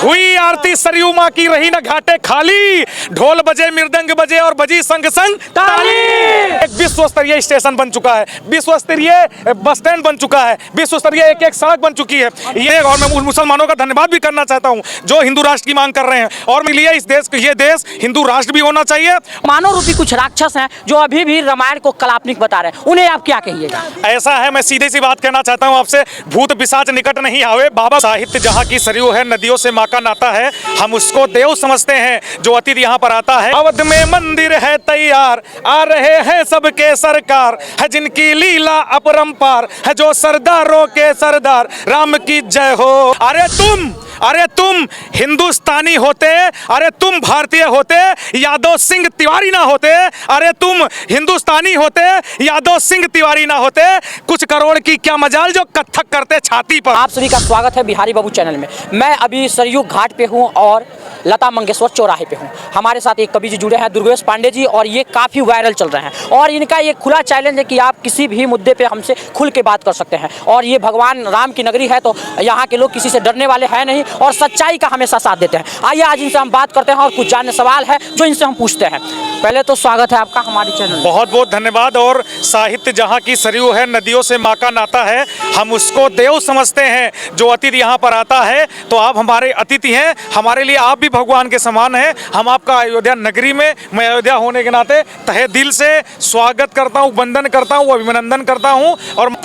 हुई आरती सरयू माँ की, रही न घाटे खाली, ढोल बजे मृदंग बजे और बजी संग संग ताली। एक विश्व स्तरीय स्टेशन बन चुका है, विश्व स्तरीय बस स्टैंड बन चुका है, विश्व स्तरीय एक एक सड़क बन चुकी है ये। और मैं मुसलमानों का धन्यवाद भी करना चाहता हूँ जो हिंदू राष्ट्र की मांग कर रहे हैं, और मिली है इस देश, ये देश हिंदू राष्ट्र भी होना चाहिए। मानव रूपी कुछ राक्षस हैं जो अभी भी रामायण को काल्पनिक बता रहे हैं, उन्हें आप क्या कहिएगा? ऐसा है, मैं सीधी सी बात कहना चाहता हूँ आपसे, भूत पिशाच निकट नहीं आवे। बाबा साहित्य जहाँ की सरयू है, नदियों से माँ का नाता है, हम उसको देव समझते हैं जो अतिथि यहाँ पर आता है। अवध में मंदिर है तैयार, आ रहे हैं सबके सरकार, है जिनकी लीला अपरंपार, है जो सरदारों के सरदार, राम की जय हो। अरे तुम हिंदुस्तानी होते, अरे तुम भारतीय होते, यादव सिंह तिवारी ना होते, अरे तुम हिंदुस्तानी होते, यादव सिंह तिवारी ना होते, कुछ करोड़ की क्या मजाल जो कथक करते छाती पर। आप सभी का स्वागत है बिहारी बाबू चैनल में। मैं अभी सरयू घाट पे हूँ और लता मंगेशकर चौराहे पे हूँ। हमारे साथ एक कवि जी जुड़े हैं, दुर्गेश पांडे जी, और ये काफ़ी वायरल चल रहे हैं और इनका ये खुला चैलेंज है कि आप किसी भी मुद्दे पे हमसे खुल के बात कर सकते हैं। और ये भगवान राम की नगरी है तो यहाँ के लोग किसी से डरने वाले हैं नहीं और सच्चाई का हमेशा साथ देते हैं। आइए आज इनसे हम बात करते हैं और कुछ जानने सवाल है जो इनसे हम पूछते हैं। पहले तो स्वागत है आपका हमारे चैनल में। बहुत बहुत धन्यवाद। और साहित्य जहाँ की सरयू है, नदियों से माँ का नाता है, हम उसको देव समझते हैं जो अतिथि यहाँ पर आता है। तो आप हमारे अतिथि हैं, हमारे लिए आप भी भगवान के समान हैं। हम आपका अयोध्या नगरी में, मैं अयोध्या होने के नाते तहे दिल से स्वागत करता हूँ, वंदन करता हूँ, अभिनंदन करता हूँ। और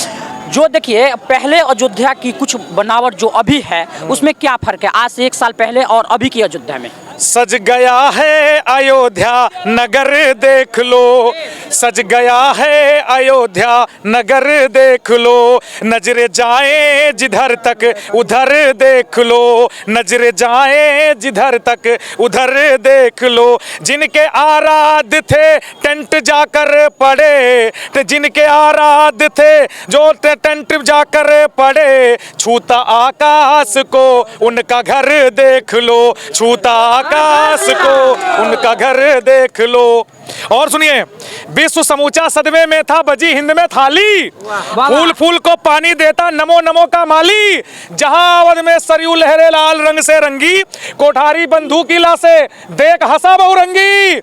जो देखिए पहले अयोध्या की कुछ बनावट जो अभी है उसमें क्या फर्क है आज से 1 साल पहले और अभी की अयोध्या में? सज गया है अयोध्या नगर देख लो, सज गया है अयोध्या नगर देख लो, नजरे जाए जिधर तक उधर देख लो, नजरे जाए जिधर तक उधर देख लो। जिनके आराध्य थे टेंट जाकर पड़े, जिनके आराध्य थे जो टेंट जाकर पड़े, छूता आकाश को उनका घर देख लो, छूता आकाश को उनका घर देख लो। और सुनिए, विश्व समूचा सदमे में था, बजी हिंद में थाली, फूल फूल को पानी देता नमो नमो का माली। जहां अवध में सरयू लहरे लाल रंग से रंगी, कोठारी बंदूक की लाशे देख हंसा बहुरंगी।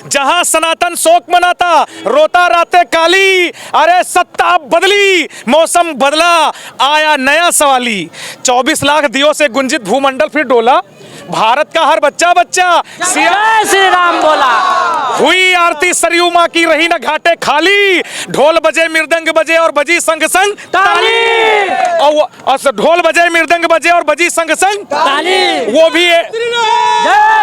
जहां सनातन शोक मनाता, रोता रातें काली, अरे सत्ता बदली मौसम बदला, आया नया सवाली। 24 लाख दियों से गुंजित भूमंडल फिर डोला, भारत का हर बच्चा बच्चा जय श्री राम बोला। हुई आरती सरयू माँ की, रही न घाटे खाली, ढोल बजे मृदंग बजे और बजी संग संग ताली। और ढोल बजे मृदंग बजे और बजी संग संग ताली। वो भी जय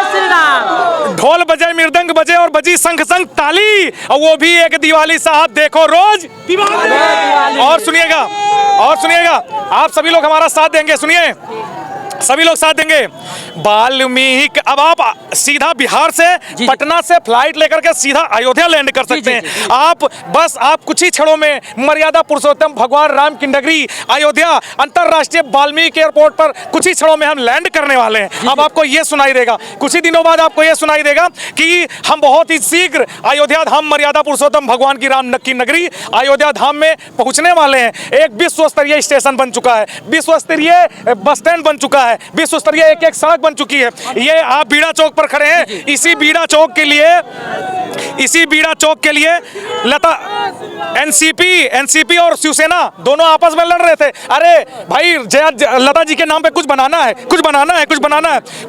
श्री राम। ढोल बजे मृदंग बजे और बजी संग संग ताली, और वो भी एक दिवाली साहब देखो रोज दिवाली। और सुनिएगा आप सभी लोग हमारा साथ देंगे, सुनिए सभी लोग साथ देंगे। वाल्मीकि, अब आप सीधा बिहार से पटना से फ्लाइट लेकर के सीधा अयोध्या लैंड कर सकते हैं। आप कुछ ही क्षणों में मर्यादा पुरुषोत्तम भगवान राम की नगरी अयोध्या अंतरराष्ट्रीय वाल्मीकि एयरपोर्ट पर कुछ ही क्षणों में हम लैंड करने वाले हैं। अब आपको ये सुनाई देगा, कुछ ही दिनों बाद आपको ये सुनाई देगा कि हम बहुत ही शीघ्र अयोध्या धाम, मर्यादा पुरुषोत्तम भगवान की राम की नगरी अयोध्या धाम में पहुंचने वाले हैं। एक विश्व स्तरीय स्टेशन बन चुका है, विश्व स्तरीय बस स्टैंड बन चुका है, विश्व स्तरीय एक एक सड़क बन चुकी है। ये आप बीड़ा चौक पर खड़े हैं, इसी बीड़ा चौक के लिए लता एनसीपी और शिवसेना दोनों आपस में लड़ रहे थे। अरे भाई लता जी के नाम पे कुछ बनाना है।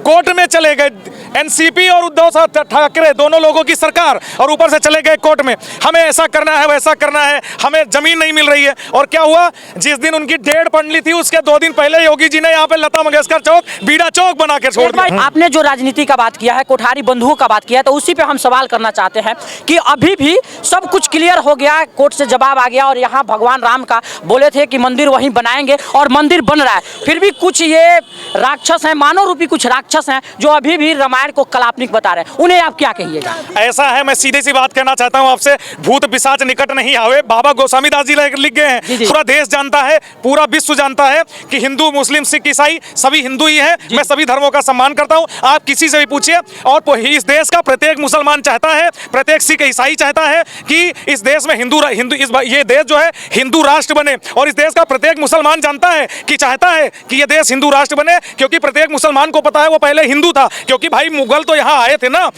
कोर्ट में चले गए एनसीपी और उद्धव ठाकरे दोनों लोगों की सरकार, और ऊपर से चले गए कोर्ट में, हमें ऐसा करना है वैसा करना है, हमें जमीन नहीं मिल रही है। और क्या हुआ, जिस दिन उनकी डेट पड़ ली थी उसके 2 दिन पहले योगी जी ने यहाँ पे लता मंगेशकर चौक, बीड़ा चौक बना के छोड़ दिया। आपने जो राजनीति का बात किया है, कोठारी बंधुओं का बात किया है, तो उसी पे हम सवाल करना चाहते हैं कि अभी भी सब कुछ क्लियर हो गया, कोर्ट से जवाब आ गया और यहाँ भगवान राम का बोले थे कि मंदिर वहीं बनाएंगे और मंदिर बन रहा है, फिर भी कुछ ये राक्षस हैं, मानव रूपी कुछ राक्षस हैं जो अभी भी रामायण को काल्पनिक बता रहे हैं, उन्हें आप क्या कहिएगा? ऐसा है, मैं सीधी सी बात कहना चाहता हूँ आपसे, भूत पिशाच निकट नहीं आवे। बाबा गोस्वामी दास जी लिख गए हैं, पूरा देश जानता है, पूरा विश्व जानता है कि हिंदू मुस्लिम सिख ईसाई सभी हिंदू ही है। मैं सभी धर्मों का सम्मान करता हूँ, आप किसी से भी पूछिए। और इस देश का प्रत्येक मुसलमान चाहता है, प्रत्येक सिख ईसाई चाहता है कि इस देश में ये देश जो है हिंदू राष्ट्र बने, और इस देश का प्रत्येक मुसलमान जानता है कि चाहता है कि ये देश हिंदू राष्ट्र बने, क्योंकि प्रत्येक मुसलमान को पता है वो पहले हिंदू था, क्योंकि भाई मुगल तो यहाँ आए थे ना।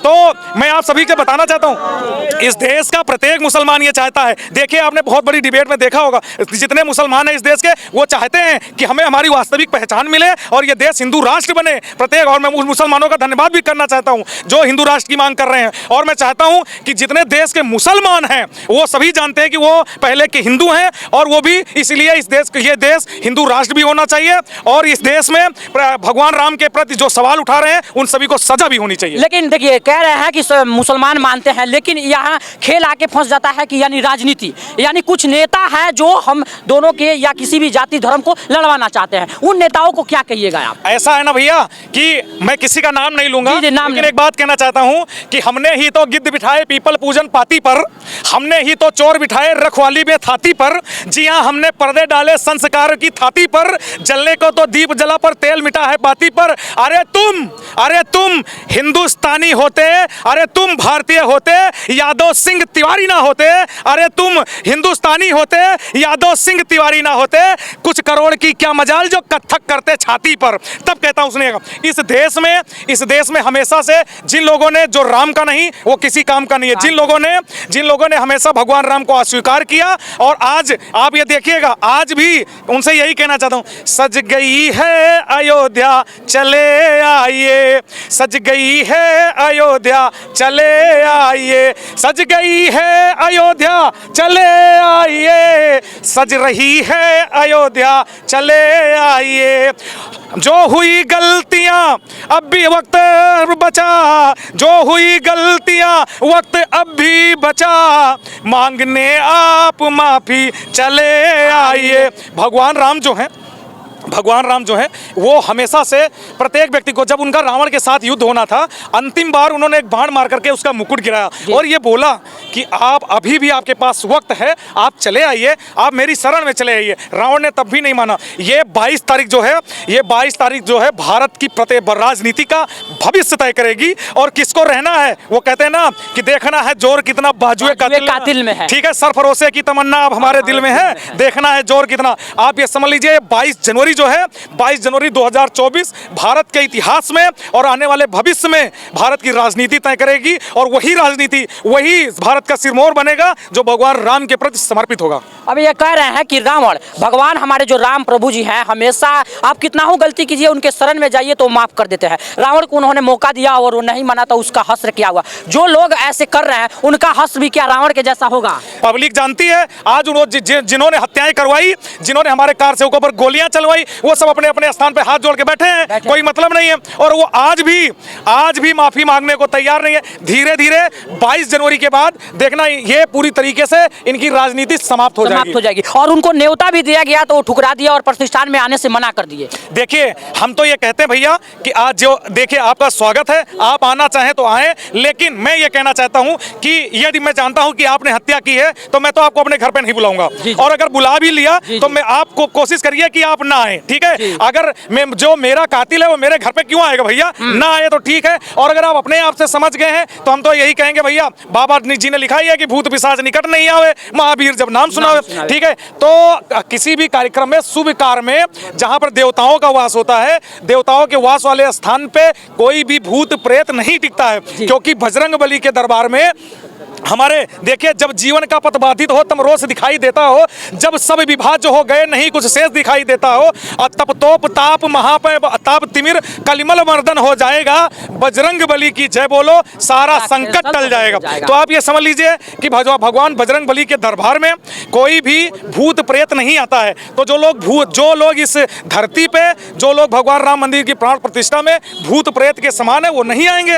तो मैं आप सभी को बताना चाहता हूँ, इस देश का प्रत्येक मुसलमान ये चाहता है। देखिए, आपने बहुत बड़ी डिबेट में देखा होगा, जितने मुसलमान हैं इस देश के, वो चाहते हैं कि हमें हमारी वास्तविक पहचान मिले और ये देश हिंदू राष्ट्र बने प्रत्येक। और मैं उन मुसलमानों का धन्यवाद भी करना चाहता हूं जो हिंदू राष्ट्र की मांग कर रहे हैं। और मैं चाहता हूं कि जितने देश के मुसलमान हैं वो सभी जानते हैं कि वो पहले के हिंदू हैं, और वो भी इसलिए ये देश हिंदू राष्ट्र भी होना चाहिए, और इस देश में भगवान राम के प्रति जो सवाल उठा रहे हैं उन सभी को सजा भी होनी चाहिए। लेकिन देखिए, कह रहे हैं कि मुसलमान मानते हैं, लेकिन यहाँ खेल आके फंस जाता है कि यानी राजनीति, यानी कुछ नेता है जो हम दोनों के या किसी भी जाति धर्म को लड़वाना चाहते हैं। उन नेताओं को क्या कहिएगा आप? ऐसा है ना भैया कि मैं किसी का नाम नहीं लूंगा, लेकिन एक बात कहना चाहता हूं कि हमने ही तो गिद्ध बिठाए पीपल पूजन पाती पर, हमने ही तो चोर बिठाए रखवाली में थाती पर, जी हां, हमने पर्दे डाले संस्कार की थाती पर, जलने को तो दीप जला पर तेल मिटा है बाती पर। अरे तुम हिंदुस्तानी होते, अरे तुम भारतीय होते, यादव सिंह तिवारी ना होते, अरे तुम हिंदुस्तानी होते, यादव सिंह तिवारी ना होते, कुछ करोड़ की क्या मजाल जो कत्थक करते छाती पर। तब कहता हूं सुनिएगा, इस देश में हमेशा से जिन लोगों ने, जो राम का नहीं वो किसी काम का नहीं है, जिन लोगों ने हमेशा भगवान राम को अस्वीकार किया, और आज आप ये देखिएगा, आज भी उनसे यही कहना चाहता हूं, सज गई है अयोध्या चले आइए, सज गई है अयोध्या चले आइए, सज गई है अयोध्या चले आइए, सज रही है अयोध्या चले आइए। जो हुई गलतियां अब भी वक्त बचा, जो हुई गलतियां वक्त अब भी बचा, मांगने आप माफी चले आइए। भगवान राम जो है वो हमेशा से प्रत्येक व्यक्ति को, जब उनका रावण के साथ युद्ध होना था, अंतिम बार उन्होंने एक बाण मार करके उसका मुकुट गिराया और ये बोला कि आप अभी भी आपके पास वक्त है, आप चले आइए, आप मेरी शरण में चले आइए। रावण ने तब भी नहीं माना। ये 22 तारीख जो है भारत की राजनीति का भविष्य तय करेगी, और किसको रहना है वो कहते हैं ना कि देखना है जोर कितना बाजुए कातिल में है। ठीक है, सरफरोशे की तमन्ना अब हमारे दिल में है, देखना है जोर कितना। आप ये समझ लीजिए 22 जनवरी 2024 भारत के इतिहास में और आने वाले भविष्य में भारत की राजनीति तय करेगी, और वही राजनीति, वही भारत का सिरमौर बनेगा जो भगवान राम के प्रति समर्पित होगा। अब ये कह रहे हैं कि रावण, भगवान हमारे जो राम प्रभु जी हैं, हमेशा आप कितना हो गलती कीजिए उनके शरण में जाइए तो माफ कर देते हैं। रावण को उन्होंने मौका दिया और वो नहीं माना तो उसका हश्र क्या हुआ। जो लोग ऐसे कर रहे हैं उनका हश्र भी क्या रावण के जैसा होगा? पब्लिक जानती है। आज जिन्होंने हत्याएं करवाई, जिन्होंने हमारे कार सेवकों पर गोलियां चलवाई, वो सब अपने अपने स्थान पे हाथ जोड़ के बैठे हैं, कोई मतलब नहीं है, और वो आज भी माफी मांगने को तैयार नहीं है। धीरे धीरे 22 जनवरी के बाद देखना, ये पूरी तरीके से इनकी राजनीति समाप्त हो जाएगी। और उनको न्योता भी दिया गया तो वो ठुकरा दिया और प्रतिष्ठान में आने से मना कर दिए। देखिए, हम तो ये कहते हैं भैया कि आज जो देखिए आपका स्वागत है, आप आना चाहें तो आए, लेकिन मैं ये कहना चाहता हूं कि यदि मैं जानता हूं कि आपने हत्या की है तो मैं तो आपको अपने घर पे नहीं बुलाऊंगा, और अगर बुला भी लिया तो मैं आपको कोशिश करिए कि आप ना आए, ठीक है? अगर जो मेरा कातिल है वो मेरे घर पे क्यों आएगा भैया? ना आए तो ठीक है। और अगर आप अपने आप से समझ गए हैं तो हम तो यही कहेंगे भैया, बाबा जी ने लिखा है कि भूत पिशाच निकट नहीं आवे, महावीर जब नाम सुनावे, ठीक है? तो किसी भी कार्यक्रम में, शुभ कार्य में, जहां पर देवताओं का वास होता है, देवताओं के वास वाले स्थान पे कोई भी भूत प्रेत नहीं टिकता है, क्योंकि बजरंग बली के दरबार में हमारे देखिए, जब जीवन का पथ बाधित हो तब रोष दिखाई देता हो, जब सब विभाज्य हो गए नहीं कुछ शेष दिखाई देता हो, और तप तोप ताप महापय ताप तिमिर कलिमल मर्दन हो जाएगा, बजरंग बली की जय बोलो, सारा संकट टल जाएगा। तो आप ये समझ लीजिए कि भगवान बजरंग बली के दरबार में कोई भी भूत प्रेत नहीं आता है। तो जो लोग इस धरती पे, जो लोग भगवान राम मंदिर की प्राण प्रतिष्ठा में भूत प्रेत के समान है, वो नहीं आएंगे।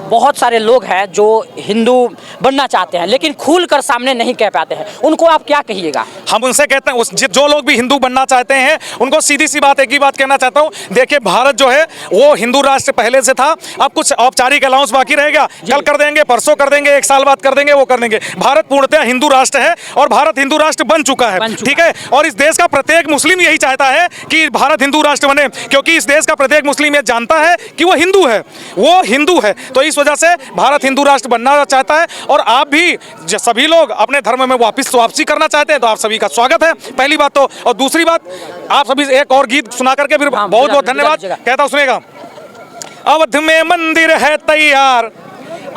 बहुत सारे लोग हैं जो हिंदू बनना चाहते हैं लेकिन खुलकर सामने नहीं कह पाते हैं, उनको आप क्या कहिएगा? हम उनसे कहते हैं, जो लोग भी हिंदू बनना चाहते हैं उनको सीधी सी बात, एक ही बात कहना चाहता हूं, देखिए भारत जो है वो हिंदू राष्ट्र पहले से था, अब कुछ औपचारिक अलाउंस बाकी रहेगा, कल कर देंगे, परसों कर देंगे, एक साल बाद कर देंगे, वो कर देंगे। भारत पूर्णतः हिंदू राष्ट्र है और भारत हिंदू राष्ट्र बन चुका है, ठीक है? और इस देश का प्रत्येक मुस्लिम यही चाहता है कि भारत हिंदू राष्ट्र बने, क्योंकि इस देश का प्रत्येक मुस्लिम ये जानता है कि वो हिंदू है, तो इस वजह से भारत हिंदू राष्ट्र बनना चाहता है और आप भी सभी लोग अपने धर्म में वापसी करना चाहते हैं तो आप सभी का स्वागत है, पहली बात तो। और दूसरी बात, आप सभी एक और गीत सुना करके फिर बहुत बहुत धन्यवाद कहता हूं, सुनेगा। अवध में मंदिर है तैयार,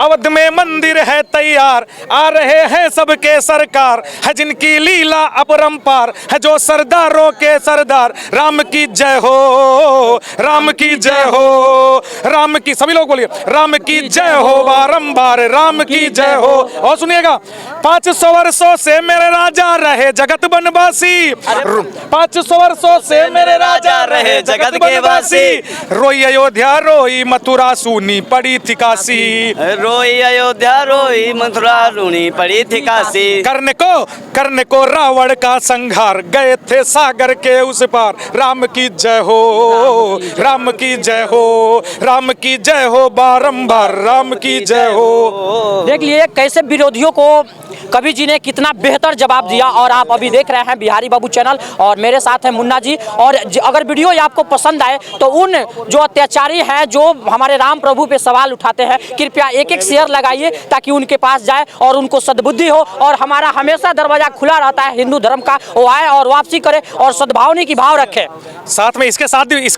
अवध में मंदिर है तैयार, आ रहे हैं सबके सरकार, है जिनकी लीला अपरंपार, है जो सरदारों के सरदार। राम की जय हो, राम की जय हो, राम की, सभी लोग बोलिए राम की जय हो बारंबार, राम की जय हो। और सुनिएगा, 500 वर्षों से मेरे राजा रहे जगत बनवासी, 500 वर्षों से मेरे राजा रहे जगत के वासी। रोई अयोध्या रोई मथुरा सुनी पड़ी थी काशी, रोई अयोध्या रोई मथुरा रूनी पड़ी थी काशी। करने को रावण का संहार, गए थे सागर के उस पार। राम की जय हो, राम की जय हो, राम की जय हो बारंबार, राम की जय हो। देख लिए कैसे विरोधियों को कवि जी ने कितना बेहतर जवाब दिया। और आप अभी देख रहे हैं बिहारी बाबू चैनल और मेरे साथ है मुन्ना जी। और अगर वीडियो ये आपको पसंद आए तो उन जो अत्याचारी हैं, जो हमारे राम प्रभु पे सवाल उठाते हैं, कृपया एक एक शेयर लगाइए ताकि उनके पास जाए और उनको सद्बुद्धि हो। और हमारा हमेशा दरवाजा खुला रहता है हिंदू धर्म का, वो आए और वापसी करे और सद्भावनी की भाव रखे। साथ में इसके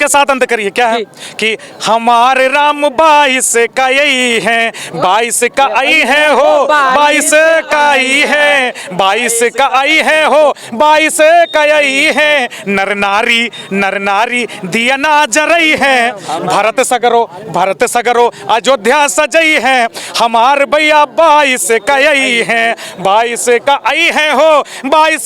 साथ अंत करिए, क्या है कि हमारे राम 22 का यही है, 22 का आई है हो, 22 का आई है, 22 का आई है हो, 22 का यही है। नर नारी दिया ना जरई है, भरत सगरो अयोध्या सजई है। हमार भैया 22 का यही है, 22 का आई है हो, 22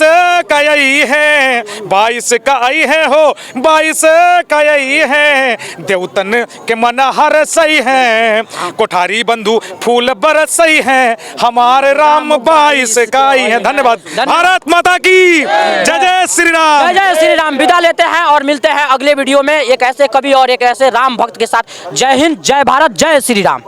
का यही है, 22 का आई है हो, 22 का यही है। देवतन के मन हर सही है, कोठारी बंधु फूल बरसई है। हमारे राम 22 का आई है। धन्यवाद। भारत माता की जय, जय श्री राम, जय जय श्री राम। विदा लेते हैं और मिलते हैं अगले वीडियो में एक ऐसे कवि और एक ऐसे राम भक्त के साथ। जय हिंद, जय भारत, जय श्री राम।